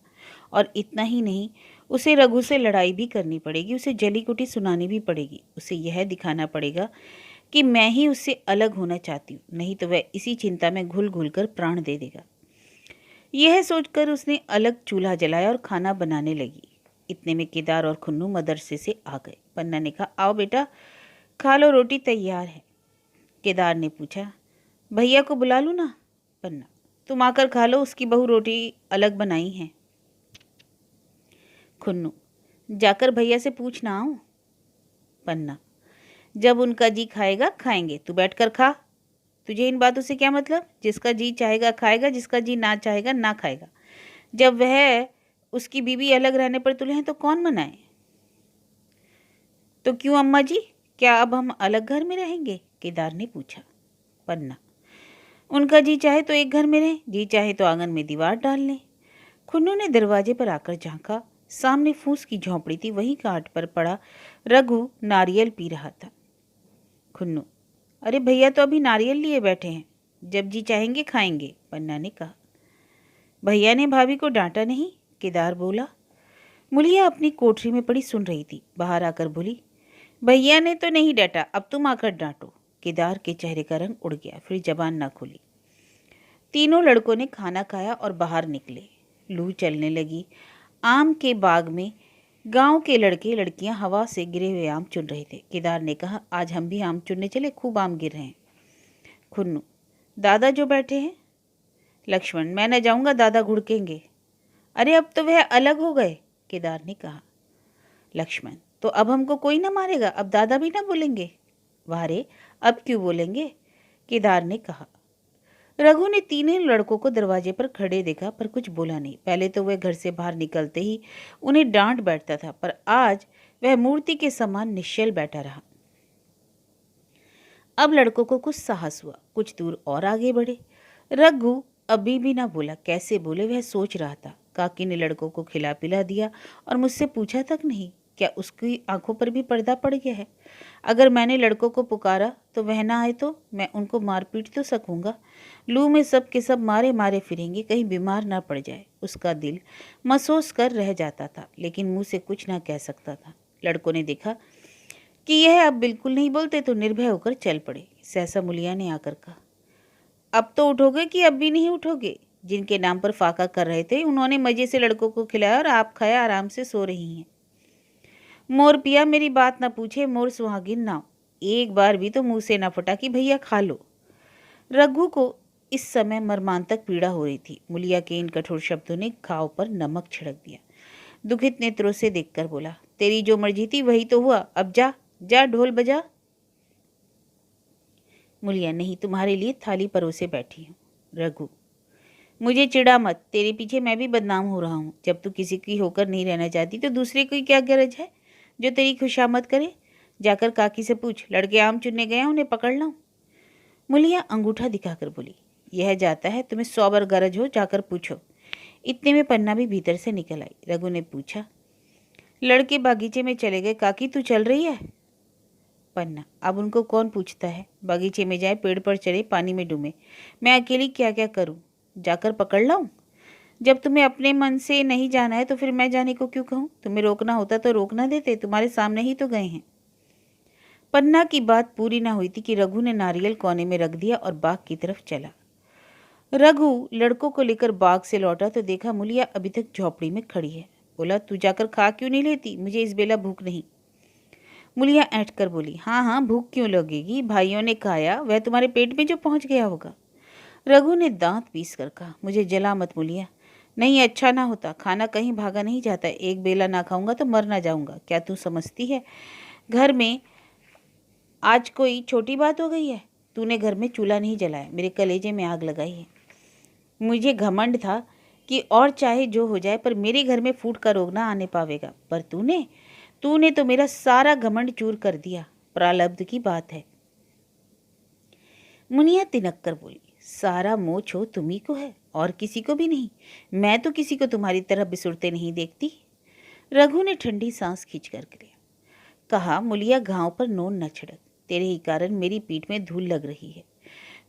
और इतना ही नहीं, उसे रघु से लड़ाई भी करनी पड़ेगी, उसे जली कुटी सुनानी भी पड़ेगी। उसे यह दिखाना पड़ेगा कि मैं ही उससे अलग होना चाहती हूँ, नहीं तो वह इसी चिंता में घुल घुल कर प्राण दे देगा। यह सोचकर उसने अलग चूल्हा जलाया और खाना बनाने लगी। इतने में केदार और खुन्नू मदरसे से आ गए। पन्ना ने कहा, आओ बेटा, खा लो, रोटी तैयार है। केदार ने पूछा, भैया को बुला लूँ ना। पन्ना, तुम आकर खा लो, उसकी बहू रोटी अलग बनाई है। खुन्नू, जाकर भैया से पूछना आओ। पन्ना, जब उनका जी खाएगा खाएंगे, तू बैठकर खा। तुझे इन बातों से क्या मतलब। जिसका जी चाहेगा खाएगा, जिसका जी ना चाहेगा ना खाएगा। जब वह उसकी बीवी अलग रहने पर तुले हैं तो कौन मनाए। तो क्यों अम्मा जी, क्या अब हम अलग घर में रहेंगे। केदार ने पूछा। पन्ना, उनका जी चाहे तो एक घर में रहें, जी चाहे तो आंगन में दीवार डाल लें। खुन्नू ने दरवाजे पर आकर झांका। सामने फूस की झोंपड़ी थी, वहीं काट पर पड़ा रघु नारियल पी रहा था। खुन्नू, अरे भैया तो अभी नारियल लिए बैठे हैं, जब जी चाहेंगे खाएंगे। पन्ना ने कहा। भैया ने भाभी को डांटा नहीं। केदार बोला। मुलिया अपनी कोठरी में पड़ी सुन रही थी, बाहर आकर बोली, भैया ने तो नहीं डांटा, अब तुम आकर डांटो। केदार के चेहरे का रंग उड़ गया, फिर जबान ना खुली। तीनों लड़कों ने खाना खाया और बाहर निकले। लू चलने लगी। आम के बाग में गांव के लड़के लड़कियां हवा से गिरे हुए आम चुन रहे थे। केदार ने कहा, आज हम भी आम चुनने चले, खूब आम गिर रहे हैं। खुन्नू, दादा जो बैठे हैं। लक्ष्मण, मैं न जाऊंगा, दादा घुड़केंगे। अरे अब तो वह अलग हो गए। केदार ने कहा। लक्ष्मण, तो अब हमको कोई ना मारेगा, अब दादा भी ना बोलेंगे। वारे, अब क्यों बोलेंगे। केदार ने कहा। रघु ने तीनों लड़कों को दरवाजे पर खड़े देखा, पर कुछ बोला नहीं। पहले तो वह घर से बाहर निकलते ही उन्हें डांट बैठता था, पर आज वह मूर्ति के समान निश्चल बैठा रहा। अब लड़कों को कुछ साहस हुआ, कुछ दूर और आगे बढ़े। रघु अभी भी ना बोला, कैसे बोले वह सोच रहा था। काकी ने लड़कों को खिला पिला दिया और मुझसे पूछा तक नहीं, क्या उसकी आंखों पर भी पर्दा पड़ गया है। अगर मैंने लड़कों को पुकारा तो वह ना आए तो मैं उनको मार पीट तो सकूंगा। लू में सब के सब मारे मारे फिरेंगे, कहीं बीमार ना पड़ जाए। उसका दिल महसूस कर रह जाता था, लेकिन मुंह से कुछ ना कह सकता था। लड़कों ने देखा कि यह अब बिल्कुल नहीं बोलते तो निर्भय होकर चल पड़े। सहसा मुलिया ने आकर कहा, अब तो उठोगे कि अब भी नहीं उठोगे। जिनके नाम पर फाका कर रहे थे उन्होंने मजे से लड़कों को खिलाया और आप खाया, आराम से सो रही हैं। मोर पिया, मेरी बात ना पूछे, मोर सुहागिन ना हो। एक बार भी तो मुंह से ना फटा कि भैया खा लो। रघु को इस समय मर्मांतक पीड़ा हो रही थी। मुलिया के इन कठोर शब्दों ने घाव पर नमक छिड़क दिया। दुखित नेत्रों से देखकर बोला, तेरी जो मर्जी थी वही तो हुआ, अब जा जा ढोल बजा। मुलिया, नहीं, तुम्हारे लिए थाली परोसे बैठी हूँ। रघु, मुझे चिढ़ा मत, तेरे पीछे मैं भी बदनाम हो रहा हूँ। जब तू किसी की होकर नहीं रहना चाहती तो दूसरे की क्या गरज है जो तेरी खुशामद करे। जाकर काकी से पूछ, लड़के आम चुनने गए, उन्हें पकड़ लाऊं। मुलिया अंगूठा दिखाकर बोली, यह जाता है, तुम्हें 100 बार गरज हो जाकर पूछो। इतने में पन्ना भी भीतर से निकल आई। रघु ने पूछा, लड़के बागीचे में चले गए, काकी तू चल रही है। पन्ना, अब उनको कौन पूछता है, बागीचे में जाए, पेड़ पर चढ़े, पानी में डूबे, मैं अकेली क्या क्या करूं, जाकर पकड़ लाऊं। जब तुम्हें अपने मन से नहीं जाना है तो फिर मैं जाने को क्यों कहूं। तुम्हें रोकना होता तो रोकना देते, तुम्हारे सामने ही तो गए हैं। पन्ना की बात पूरी ना हुई थी कि रघु ने नारियल कोने में रख दिया और बाग की तरफ चला। रघु लड़कों को लेकर बाग से लौटा तो देखा मुलिया अभी तक झोपड़ी में खड़ी है। बोला, तू जाकर खा क्यों नहीं लेती, मुझे इस बेला भूख नहीं। मुलिया ऐंठ कर बोली, हाँ हाँ भूख क्यों लगेगी, भाइयों ने खाया, वह तुम्हारे पेट में जो पहुंच गया होगा। रघु ने दांत पीस कर कहा, मुझे जला मत मुलिया, नहीं अच्छा ना होता, खाना कहीं भागा नहीं जाता, एक बेला ना खाऊंगा तो मर ना जाऊंगा। क्या तू समझती है घर में आज कोई छोटी बात हो गई है। तूने घर में चूल्हा नहीं जलाया, मेरे कलेजे में आग लगाई है। मुझे घमंड था कि और चाहे जो हो जाए पर मेरे घर में फूट का रोग ना आने पावेगा, पर तूने तो मेरा सारा घमंड चूर कर दिया। प्रारब्ध की बात है। मुनिया तिनक कर बोली, सारा मोह छो तुम्ही को है और किसी को भी नहीं। मैं तो किसी को तुम्हारी तरह बिसुरते नहीं देखती। रघु ने ठंडी सांस खींचकर कहा, मुलिया घाव पर नोन न छिड़क, तेरे ही कारण मेरी पीठ में धूल लग रही है।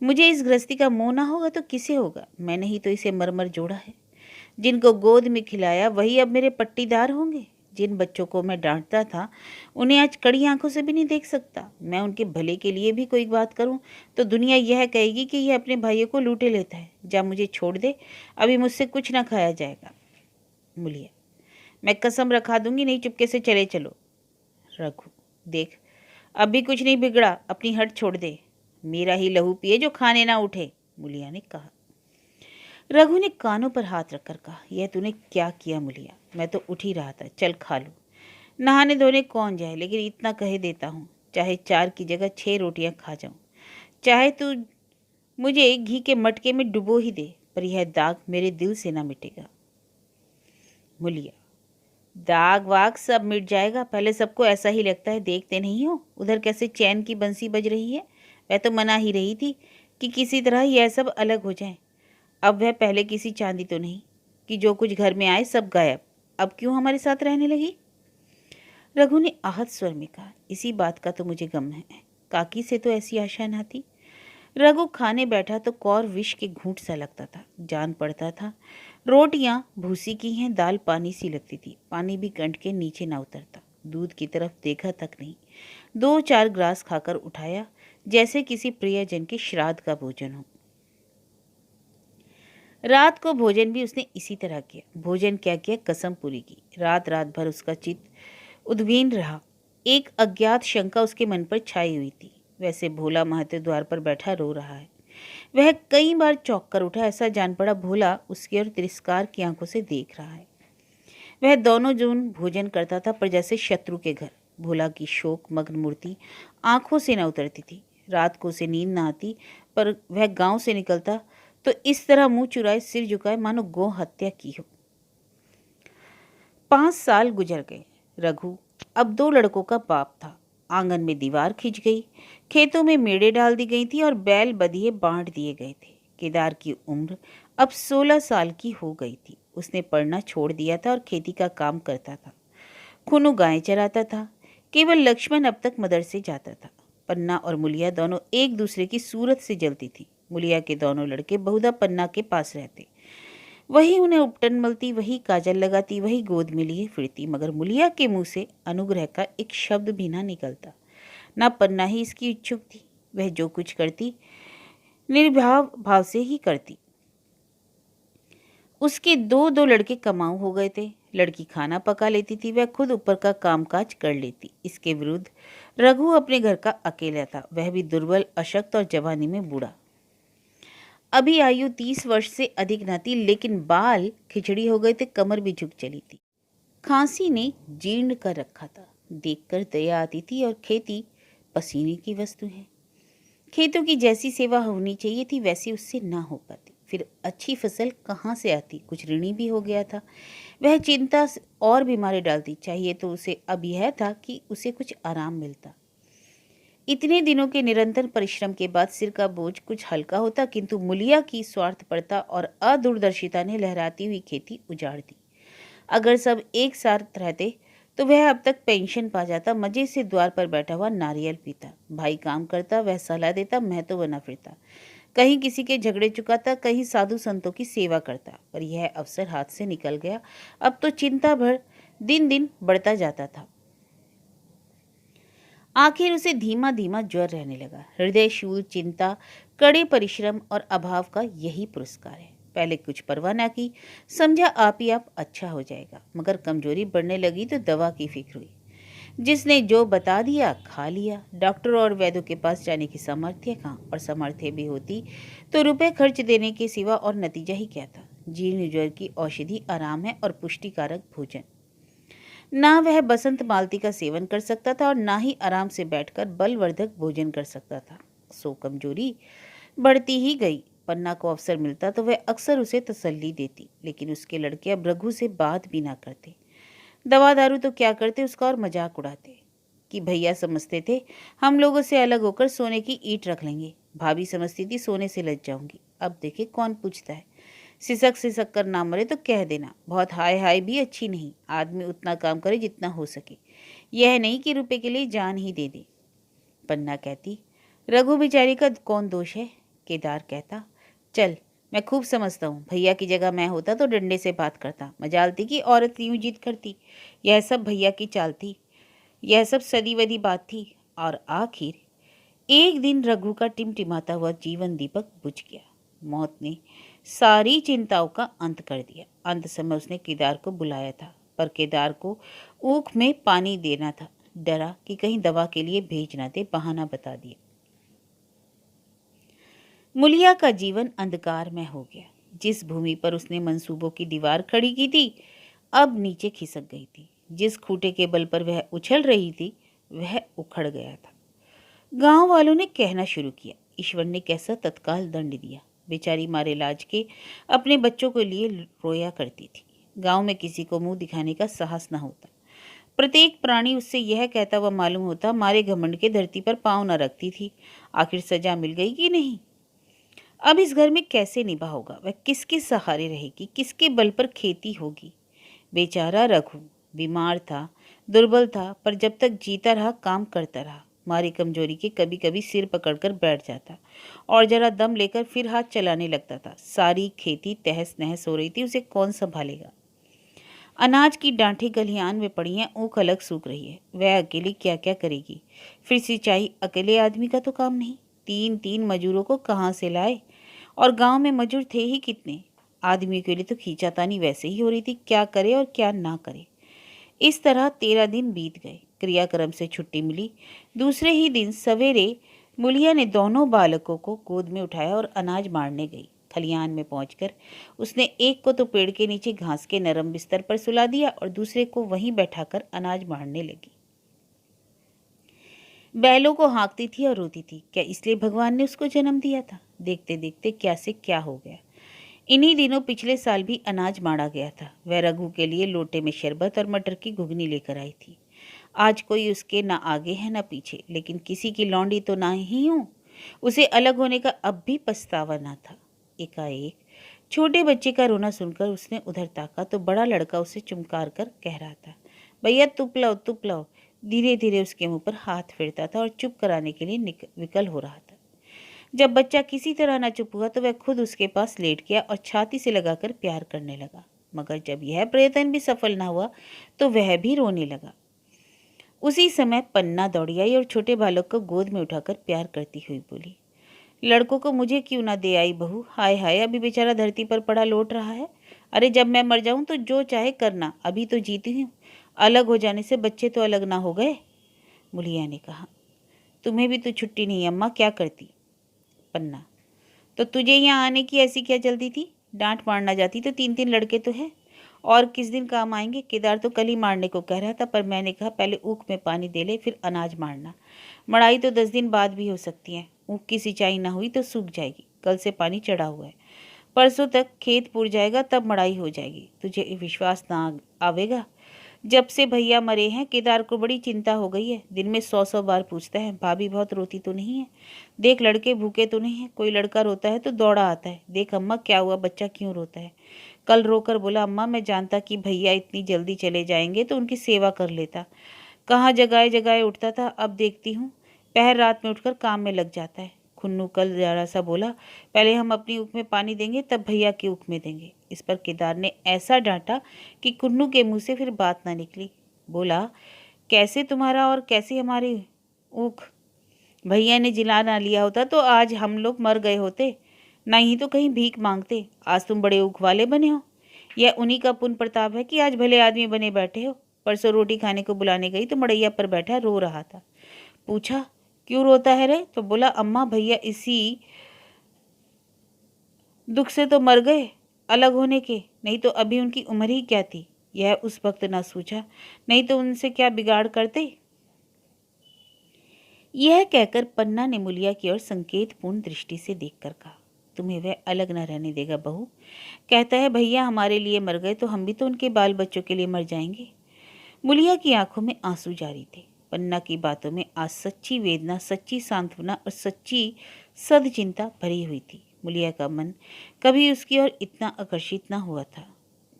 मुझे इस गृहस्थी का मोह ना होगा तो किसे होगा। मैंने ही तो इसे मरमर जोड़ा है। जिनको गोद में खिलाया वही अब मेरे पट्टीदार होंगे। जिन बच्चों को मैं डांटता था उन्हें आज कड़ी आंखों से भी नहीं देख सकता। मैं उनके भले के लिए भी कोई बात करूं तो दुनिया यह कहेगी कि यह अपने भाइयों को लूटे लेता है। जा मुझे छोड़ दे, अभी मुझसे कुछ ना खाया जाएगा। मुलिया, मैं कसम रखा दूंगी, नहीं चुपके से चले चलो। रघु, देख अभी कुछ नहीं बिगड़ा, अपनी हट छोड़ दे, मेरा ही लहू पिए जो खाने ना उठे। मुलिया ने कहा। रघु ने कानों पर हाथ रखकर कहा, यह तूने क्या किया मुलिया, मैं तो उठ ही रहा था, चल खा लो। नहाने धोने कौन जाए, लेकिन इतना कह देता हूँ, चाहे 4 की जगह 6 रोटियां खा जाऊं, चाहे तू मुझे घी के मटके में डुबो ही दे, पर यह दाग मेरे दिल से ना मिटेगा। मुलिया, दाग वाग सब मिट जाएगा, पहले सबको ऐसा ही लगता है, देखते नहीं हो उधर कैसे चैन की बंसी बज रही है। वह तो मना ही रही थी कि किसी तरह यह सब अलग हो जाए। अब वह पहले किसी चांदी तो नहीं कि जो कुछ घर में आए सब गायब, अब क्यों हमारे साथ रहने लगी। रघु ने आहत स्वर में कहा, इसी बात का तो मुझे गम है, काकी से तो ऐसी आशा ना थी। रघु खाने बैठा तो कौर विष के घूंट सा लगता था, जान पड़ता था रोटियां भूसी की हैं, दाल पानी सी लगती थी, पानी भी कंठ के नीचे ना उतरता। दूध की तरफ देखा तक नहीं, 2-4 ग्लास खाकर उठाया जैसे किसी प्रियजन के श्राद्ध का भोजन हो। रात को भोजन भी उसने इसी तरह किया। भोजन क्या किया, कसम पूरी की। रात भर उसका चित्त उद्विग्न रहा। एक अज्ञात शंका उसके मन पर छाई हुई थी, वैसे भोला महतो द्वार पर बैठा रो रहा है। वह कई बार चौंक कर उठा, ऐसा जान पड़ा भोला उसकी ओर तिरस्कार की आंखों से देख रहा है। वह दोनों जून भोजन करता था पर जैसे शत्रु के घर। भोला की शोक मग्न मूर्ति आंखों से न उतरती थी। रात को उसे नींद न आती, पर वह गांव से निकलता तो इस तरह मुंह चुराए सिर झुकाए मानो गौ हत्या की हो। 5 साल गुजर गए। रघु अब 2 लड़कों का बाप था। आंगन में दीवार खिंच गई, खेतों में मेड़े डाल दी गई थी और बैल बधिये बांट दिए गए थे। केदार की उम्र अब 16 साल की हो गई थी। उसने पढ़ना छोड़ दिया था और खेती का काम करता था। खुनू गायें चराता था। केवल लक्ष्मण अब तक मदरसे जाता था। पन्ना और मुलिया दोनों एक दूसरे की सूरत से जलती थी। मुलिया के दोनों लड़के बहुधा पन्ना के पास रहते, वही उन्हें उपटन मलती, वही काजल लगाती, वही गोद में लिए फिरती, मगर मुलिया के मुंह से अनुग्रह का एक शब्द भी ना निकलता। ना पन्ना ही इसकी इच्छुक थी। वह जो कुछ करती निर्भाव भाव से ही करती। उसके 2 लड़के कमाऊ हो गए थे। लड़की खाना पका लेती थी, वह खुद ऊपर का कामकाज कर लेती। इसके विरुद्ध रघु अपने घर का अकेला था, वह भी दुर्बल, अशक्त और जवानी में बूढ़ा। अभी आयु 30 वर्ष से अधिक न थी, लेकिन बाल खिचड़ी हो गए थे, कमर भी झुक चली थी, खांसी ने जीर्ण कर रखा था। देखकर दया आती थी, और खेती पसीने की वस्तु है। खेतों की जैसी सेवा होनी चाहिए थी वैसी उससे ना हो पाती। फिर अच्छी फसल कहाँ से आती? कुछ ऋणी भी हो गया था। वह चिंता और बीमारी डालती। चाहिए तो उसे अब यह था कि उसे कुछ आराम मिलता। इतने दिनों के निरंतर परिश्रम के बाद सिर का बोझ कुछ हल्का होता, किंतु मुलिया की स्वार्थपरता और अदूरदर्शिता ने लहराती हुई खेती उजाड़ दी। अगर सब एक साथ रहते तो वह अब तक पेंशन पा जाता। मजे से द्वार पर बैठा हुआ नारियल पीता। भाई काम करता, वह सलाह देता, मैं तो बना फिरता। कहीं किसी के झगड़े चुकाता, कहीं साधु संतों की सेवा करता। पर यह अवसर हाथ से निकल गया। अब तो चिंता भर दिन दिन बढ़ता जाता था। आखिर उसे धीमा धीमा ज्वर रहने लगा। हृदय शूल चिंता, कड़े परिश्रम और अभाव का यही पुरस्कार है। पहले कुछ परवाह ना की, समझा आप ही आप अच्छा हो जाएगा। मगर कमजोरी बढ़ने लगी तो दवा की फिक्र हुई। जिसने जो बता दिया खा लिया। डॉक्टर और वैद्यों के पास जाने की सामर्थ्य कहाँ, और सामर्थ्य भी होती तो रुपए खर्च देने के सिवा और नतीजा ही क्या था। जीर्ण ज्वर की औषधि आराम है और पुष्टिकारक भोजन। ना वह बसंत मालती का सेवन कर सकता था और ना ही आराम से बैठकर बलवर्धक भोजन कर सकता था। सो कमजोरी बढ़ती ही गई। पन्ना को अवसर मिलता तो वह अक्सर उसे तसल्ली देती, लेकिन उसके लड़के अब रघु से बात भी ना करते। दवा दारू तो क्या करते, उसका और मजाक उड़ाते कि भैया समझते थे हम लोगों से अलग होकर सोने की ईंट रख लेंगे। भाभी समझती थी सोने से लज जाऊंगी। अब देखे कौन पूछता है। सिसक सिसक कर ना मरे तो कह देना। बहुत हाय हाय भी अच्छी नहीं। आदमी उतना काम करे जितना हो सके, यह नहीं कि रुपए के लिए जान ही दे दे। पन्ना कहती, रघु बेचारी का कौन दोष है? केदार कहता, चल मैं खूब समझता हूँ। भैया की जगह मैं होता तो डंडे से बात करता। मजाल थी कि औरत यूं जिद करती। यह सब भैया की चाल थी, यह सब सदी वदी बात थी। और आखिर एक दिन रघु का टिमटिमाता हुआ जीवन दीपक बुझ गया। मौत ने सारी चिंताओं का अंत कर दिया। अंत समय उसने केदार को बुलाया था, पर केदार को ऊख में पानी देना था। डरा कि कहीं दवा के लिए भेज ना दे, बहाना बता दिया। मुलिया का जीवन अंधकार में हो गया। जिस भूमि पर उसने मंसूबों की दीवार खड़ी की थी, अब नीचे खिसक गई थी। जिस खूंटे के बल पर वह उछल रही थी, वह उखड़ गया था। गांव वालों ने कहना शुरू किया, ईश्वर ने कैसा तत्काल दंड दिया। बेचारी मारे लाज के अपने बच्चों के लिए रोया करती थी। गांव में किसी को मुंह दिखाने का साहस न होता। प्रत्येक प्राणी उससे यह कहता हुआ मालूम होता, मारे घमंड के धरती पर पांव न रखती थी। आखिर सजा मिल गई कि नहीं? अब इस घर में कैसे निभा होगा? वह किसके सहारे रहेगी? किसके बल पर खेती होगी? बेचारा रघु बीमार था, दुर्बल था, पर जब तक जीता रहा काम करता रहा। मारी कमजोरी के कभी कभी सिर पकड़कर बैठ जाता और जरा दम लेकर फिर हाथ चलाने लगता था। सारी खेती तहस नहस हो रही थी, उसे कौन संभालेगा? अनाज की डांठें खलिहान में पड़ी हैं, ऊख अलग सूख रही है। वह अकेली क्या क्या करेगी? फिर सिंचाई अकेले आदमी का तो काम नहीं। 3-3 मजूरों को कहाँ से लाए? और गांव में मजूर थे ही कितने? आदमी के लिए तो खींचातानी वैसे ही हो रही थी, क्या करे और क्या ना करे। इस तरह 13 दिन बीत गए। क्रियाक्रम से छुट्टी मिली। दूसरे ही दिन सवेरे मुलिया ने दोनों बालकों को गोद में उठाया और अनाज मारने गई। खलिहान में पहुंचकर उसने एक को तो पेड़ के नीचे घास के नरम बिस्तर पर सुला दिया और दूसरे को वहीं बैठाकर अनाज मारने लगी। बैलों को हाँकती थी और रोती थी। क्या इसलिए भगवान ने उसको जन्म दिया था? देखते देखते क्या से क्या हो गया। इन्हीं दिनों पिछले साल भी अनाज मारा गया था। वह रघु के लिए लोटे में शरबत और मटर की घुगनी लेकर आई थी। आज कोई उसके ना आगे है ना पीछे, लेकिन किसी की लौंडी तो ना ही हूँ। उसे अलग होने का अब भी पछतावा ना था। एकाएक छोटे बच्चे का रोना सुनकर उसने उधर ताका तो बड़ा लड़का उसे चुमकार कर कह रहा था, भैया तुप लाओ तुप लाओ। धीरे धीरे उसके मुंह पर हाथ फेरता था और चुप कराने के लिए विकल हो रहा था। जब बच्चा किसी तरह न चुप हुआ तो वह खुद उसके पास लेट गया और छाती से लगाकर प्यार करने लगा। मगर जब यह प्रयत्न भी सफल न हुआ तो वह भी रोने लगा। उसी समय पन्ना दौड़ी आई और छोटे बालक को गोद में उठाकर प्यार करती हुई बोली, लड़कों को मुझे क्यों ना दे आई बहू? हाय हाय, अभी बेचारा धरती पर पड़ा लौट रहा है। अरे जब मैं मर जाऊं तो जो चाहे करना, अभी तो जीती हूँ, अलग हो जाने से बच्चे तो अलग ना हो गए। मुलिया ने कहा, तुम्हें भी तो छुट्टी नहीं अम्मा, क्या करती। पन्ना, तो तुझे यहाँ आने की ऐसी क्या जल्दी थी, डांट मारना जाती तो 3-3 लड़के तो है, और किस दिन काम आएंगे। केदार तो कल ही मारने को कह रहा था, पर मैंने कहा पहले ऊख में पानी दे ले फिर अनाज मारना, मड़ाई तो 10 दिन बाद भी हो सकती है, ऊख की सिंचाई ना हुई तो सूख जाएगी, कल से पानी चढ़ा हुआ है, परसों तक खेत पुर जाएगा तब मड़ाई हो जाएगी। तुझे विश्वास ना आवेगा, जब से भैया मरे हैं केदार को बड़ी चिंता हो गई है, दिन में 100-100 बार पूछता है, भाभी बहुत रोती तो नहीं है, देख लड़के भूखे तो नहीं है, कोई लड़का रोता है तो दौड़ा आता है, देख अम्मा क्या हुआ, बच्चा क्यों रोता है। कल रोकर बोला, अम्मा मैं जानता कि भैया इतनी जल्दी चले जाएंगे तो उनकी सेवा कर लेता, कहाँ जगाए जगाए उठता था, अब देखती हूँ पहर रात में उठकर काम में लग जाता है। खुन्नू कल जरा सा बोला, पहले हम अपनी ऊख में पानी देंगे तब भैया की ऊख में देंगे। इस पर केदार ने ऐसा डांटा कि खुन्नू के मुंह से फिर बात ना निकली। बोला, कैसे तुम्हारा और कैसे हमारी ऊख, भैया ने जिला ना लिया होता तो आज हम लोग मर गए होते, नहीं तो कहीं भीख मांगते, आज तुम बड़े ऊख वाले बने हो, यह उन्हीं का पुण्य प्रताप है कि आज भले आदमी बने बैठे हो। परसों रोटी खाने को बुलाने गई तो मड़ैया पर बैठा रो रहा था, पूछा क्यों रोता है रे, तो बोला अम्मा भैया इसी दुख से तो मर गए, अलग होने के, नहीं तो अभी उनकी उम्र ही क्या थी। यह उस वक्त ना सूझा, नहीं तो उनसे क्या बिगाड़ करते। यह कहकर पन्ना ने मुलिया की ओर संकेतपूर्ण दृष्टि से देखकर कहा, तुम्हें वह अलग न रहने देगा बहू, कहता है भैया हमारे लिए मर गए तो हम भी तो उनके बाल बच्चों के लिए मर जाएंगे। मुलिया की आंखों में आंसू जारी थे। पन्ना की बातों में आज सच्ची वेदना, सच्ची सांत्वना और सच्ची सदचिंता भरी हुई थी। मुलिया का मन कभी उसकी ओर इतना आकर्षित न हुआ था।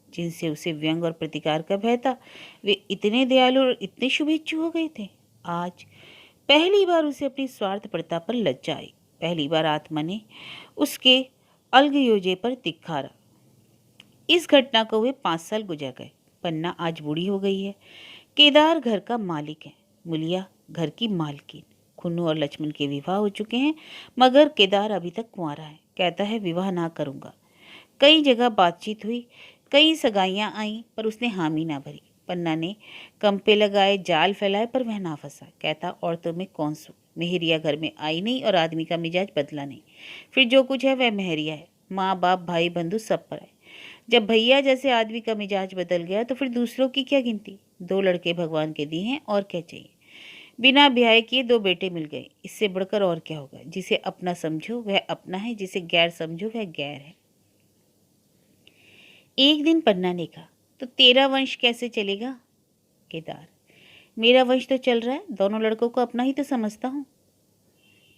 जिनसे उसे व्यंग और प्रतिकार का भय था, वे इतने दयालु और इतने शुभेच्छु हो गए थे। आज पहली बार उसे अपनी स्वार्थपरता पर लज्जा आई। पहली बार आत्मा ने उसके अलगयोजे पर धिक्कारा। इस घटना को हुए 5 साल गुजर गए। पन्ना आज बूढ़ी हो गई है। केदार घर का मालिक है, मुलिया घर की मालकिन। खुन्नू और लक्ष्मण के विवाह हो चुके हैं, मगर केदार अभी तक कुंवारा है, कहता है विवाह ना करूंगा। कई जगह बातचीत हुई, कई सगाइयां आईं, पर उसने हामी ना भरी। पन्ना ने कंपे लगाए, जाल फैलाए, पर वह ना फंसा। कहता औरतों में कौन सू, मेहरिया घर में आई नहीं और आदमी का मिजाज बदला नहीं, फिर जो कुछ है वह मेहरिया है, माँ बाप भाई बंधु सब पर है। जब भैया जैसे आदमी का मिजाज बदल गया तो फिर दूसरों की क्या गिनती। 2 लड़के भगवान के दिए हैं, और क्या चाहिए। बिना ब्याह किए 2 बेटे मिल गए, इससे बढ़कर और क्या होगा। जिसे अपना समझो वह अपना है, जिसे गैर समझो वह गैर है। एक दिन पन्ना ने कहा, तो तेरा वंश कैसे चलेगा। केदार, मेरा वंश तो चल रहा है, दोनों लड़कों को अपना ही तो समझता हूँ।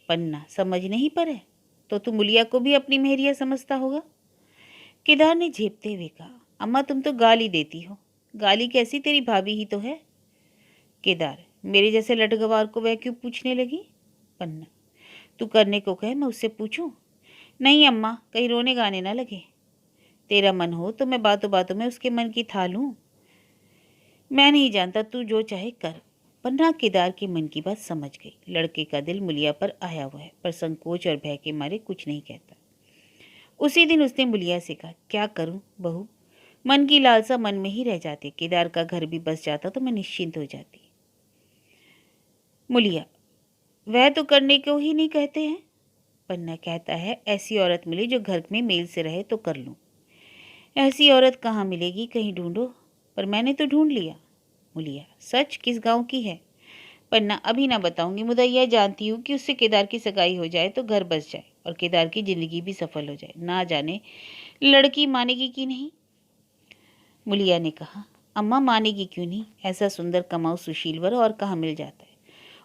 पन्ना, समझ नहीं पर है तो तू मुलिया को भी अपनी मेहरिया समझता होगा। केदार ने झेपते हुए कहा, अम्मा तुम तो गाली देती हो। गाली कैसी, तेरी भाभी ही तो है। केदार, मेरे जैसे लटगवार को वह क्यों पूछने लगी। पन्ना, तू करने को कहे मैं उससे पूछूं। नहीं अम्मा, कहीं रोने गाने ना लगे। तेरा मन हो तो मैं बातों बातों में उसके मन की था लूं। मैं नहीं जानता, तू जो चाहे कर। पन्ना केदार के मन की बात समझ गई। लड़के का दिल मुलिया पर आया हुआ है, पर संकोच और भय के मारे कुछ नहीं कहता। उसी दिन उसने मुलिया से कहा, क्या करूं बहू, मन की लालसा मन में ही रह जाती। केदार का घर भी बस जाता तो मैं निश्चिंत हो जाती। मुलिया, वह तो करने को ही नहीं कहते हैं। पन्ना कहता है, ऐसी औरत मिले जो घर में मेल से रहे तो कर लूं। ऐसी औरत कहाँ मिलेगी, कहीं ढूंढो। पर मैंने तो ढूंढ लिया। मुलिया, सच, किस गांव की है। पन्ना, अभी ना बताऊंगी, मुदा यह जानती हूँ कि उससे केदार की सगाई हो जाए तो घर बस जाए और केदार की जिंदगी भी सफल हो जाए। ना जाने लड़की मानेगी कि नहीं। मुलिया ने कहा, अम्मा मानेगी क्यों नहीं, ऐसा सुंदर कमाऊ सुशील वर और कहाँ मिल जाता है।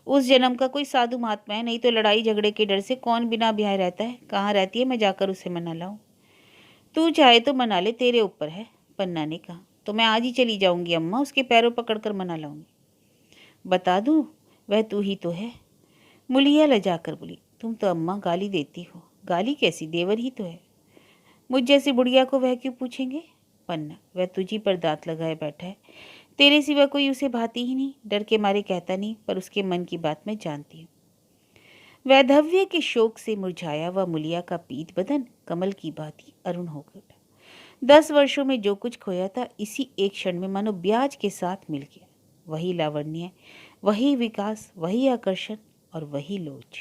उस जन्म का कोई साधु महात्मा है, नहीं तो लड़ाई झगड़े के डर से कौन बिना ब्याह रहता है। कहाँ रहती है, मैं जाकर उसे मना लाऊं। तू चाहे तो मना ले, तेरे ऊपर है। पन्ना ने कहा, तो मैं आज ही चली जाऊंगी अम्मा, उसके पैरों पकड़कर मना लाऊंगी। बता दूं, वह तू ही तो है। मुलिया लजाकर बोली, तुम तो अम्मा गाली देती हो। गाली कैसी, देवर ही तो है। मुझ जैसी बुढ़िया को वह क्यों पूछेंगे। पन्ना, वह तुझी पर दांत लगाए बैठा है, तेरे सिवा कोई उसे भाती ही नहीं। डर के मारे कहता नहीं, पर उसके मन की बात मैं जानती हूँ। वैधव्य के शोक से मुरझाया वह मुलिया का पीत बदन कमल की भांति अरुण हो उठा। 10 वर्षों में जो कुछ खोया था इसी एक क्षण में मानो ब्याज के साथ मिल गया। वही लावण्य, वही विकास, वही आकर्षण और वही लोच।